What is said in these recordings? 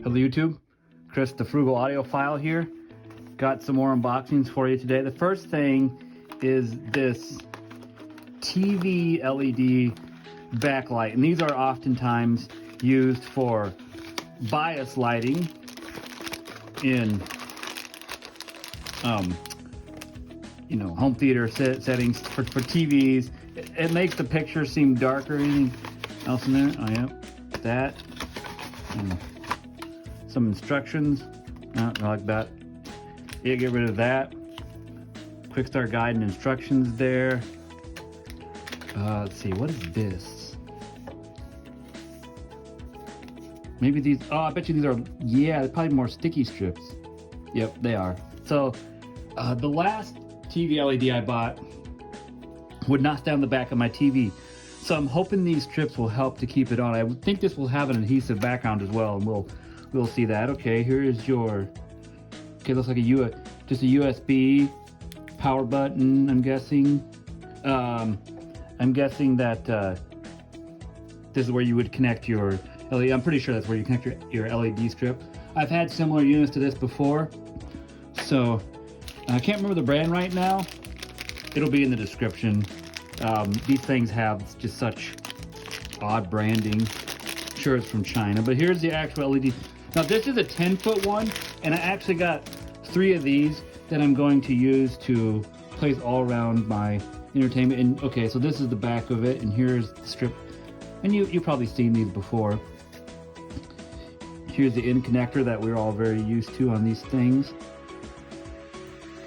Hello YouTube, Chris the Frugal Audiophile here. Got some more unboxings for you today. The first thing is this TV LED backlight, and these are oftentimes used for bias lighting in home theater settings for TVs. It makes the picture seem darker. Anything else in there? Oh yeah, that. And some instructions. Not like that. Yeah, get rid of that. Quick start guide and instructions there. Let's see, what is this? Maybe these, oh, I bet you these are, yeah, they're probably more sticky strips. Yep, they are. So, the last TV LED I bought would not stay on the back of my TV. So I'm hoping these strips will help to keep it on. I would think this will have an adhesive background as well, and we'll see that. Okay, here is your, okay, looks like just a USB power button, I'm guessing. I'm guessing that this is where you would connect your LED. I'm pretty sure that's where you connect your LED strip. I've had similar units to this before, so I can't remember the brand right now. It'll be in the description. These things have just such odd branding. Sure, it's from China, but here's the actual LED. Now this is a 10-foot one, and I actually got 3 of these that I'm going to use to place all around my entertainment. And okay, so this is the back of it, and here's the strip. And you've probably seen these before. Here's the end connector that we're all very used to on these things.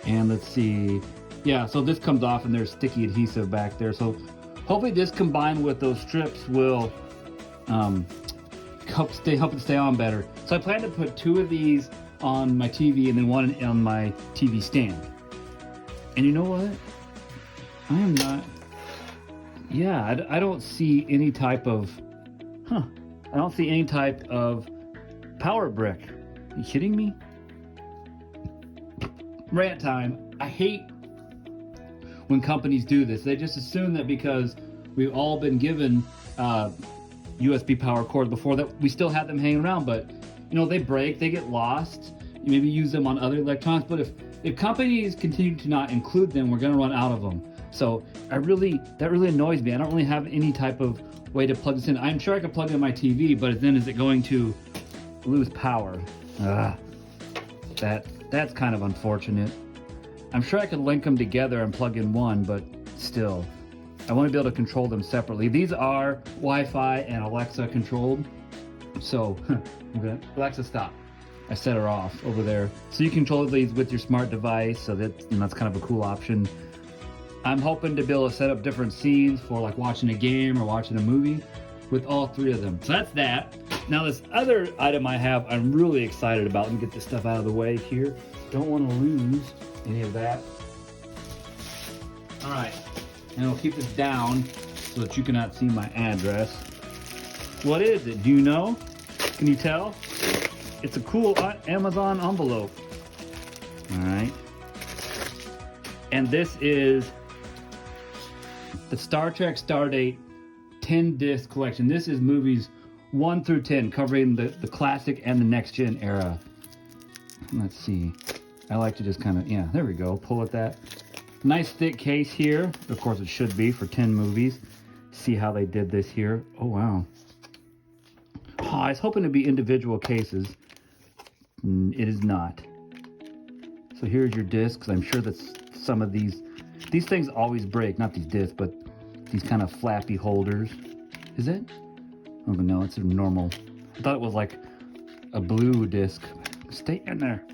And let's see. Yeah, so this comes off and there's sticky adhesive back there. So hopefully this combined with those strips will help it stay on better. So I plan to put 2 of these on my TV and then 1 on my TV stand. And you know what? I am not, yeah, I don't see any type of, I don't see any type of power brick. Are you kidding me? Rant time. I hate when companies do this. They just assume that because we've all been given USB power cords before, that we still have them hanging around, but they break, they get lost. You maybe use them on other electronics, but if companies continue to not include them, we're gonna run out of them. So that really annoys me. I don't really have any type of way to plug this in. I'm sure I could plug in my TV, but then is it going to lose power? That's kind of unfortunate. I'm sure I could link them together and plug in one, but still, I want to be able to control them separately. These are Wi-Fi and Alexa controlled. So, Alexa, stop. I set her off over there. So you control these with your smart device, so that's kind of a cool option. I'm hoping to be able to set up different scenes for like watching a game or watching a movie with all 3 of them. So that's that. Now this other item I have, I'm really excited about. Let me get this stuff out of the way here. Don't want to lose any of that. All right, and I'll keep this down so that you cannot see my address. What is it? Do you know? Can you tell? It's a cool Amazon envelope. All right. And this is the Star Trek Stardate 10-disc collection. This is movies 1 through 10, covering the classic and the next gen era. Let's see. I like to just kind of, yeah, there we go. Pull at that. Nice thick case here. Of course, it should be for 10 movies. See how they did this here. Oh, wow. Oh, I was hoping to be individual cases. It is not. So here's your discs. I'm sure that some of these things always break. Not these discs, but these kind of flappy holders. Is it? Oh, no, it's a normal. I thought it was like a blue disc. Stay in there.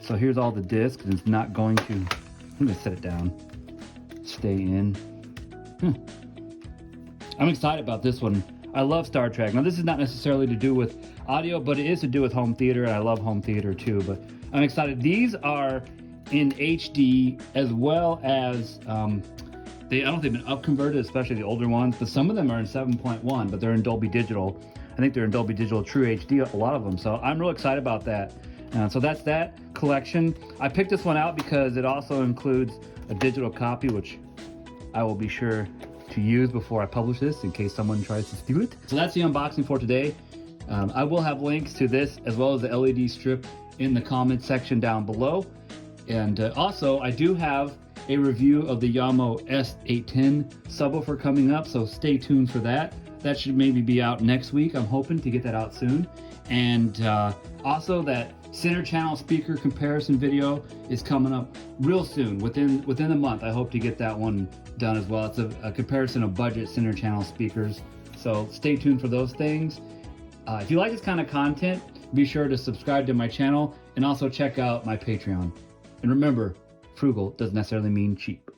So here's all the discs, and it's not going to, I'm gonna set it down. Stay in. I'm excited about this one. I love Star Trek. Now this is not necessarily to do with audio, but it is to do with home theater, and I love home theater too, but I'm excited. These are in HD as well as, I don't know if they've been up converted, especially the older ones, but some of them are in 7.1, but they're in Dolby Digital. I think they're in Dolby Digital True HD, a lot of them. So I'm real excited about that. So that's that collection. I picked this one out because it also includes a digital copy, which I will be sure to use before I publish this in case someone tries to steal it. So that's the unboxing for today. I will have links to this as well as the LED strip in the comment section down below. And also, I do have a review of the Yamo S810 subwoofer coming up, so stay tuned for that. That should maybe be out next week. I'm hoping to get that out soon. And also that center channel speaker comparison video is coming up real soon, within a month. I hope to get that one done as well. It's a comparison of budget center channel speakers. So stay tuned for those things. If you like this kind of content, be sure to subscribe to my channel and also check out my Patreon. And remember, frugal doesn't necessarily mean cheap.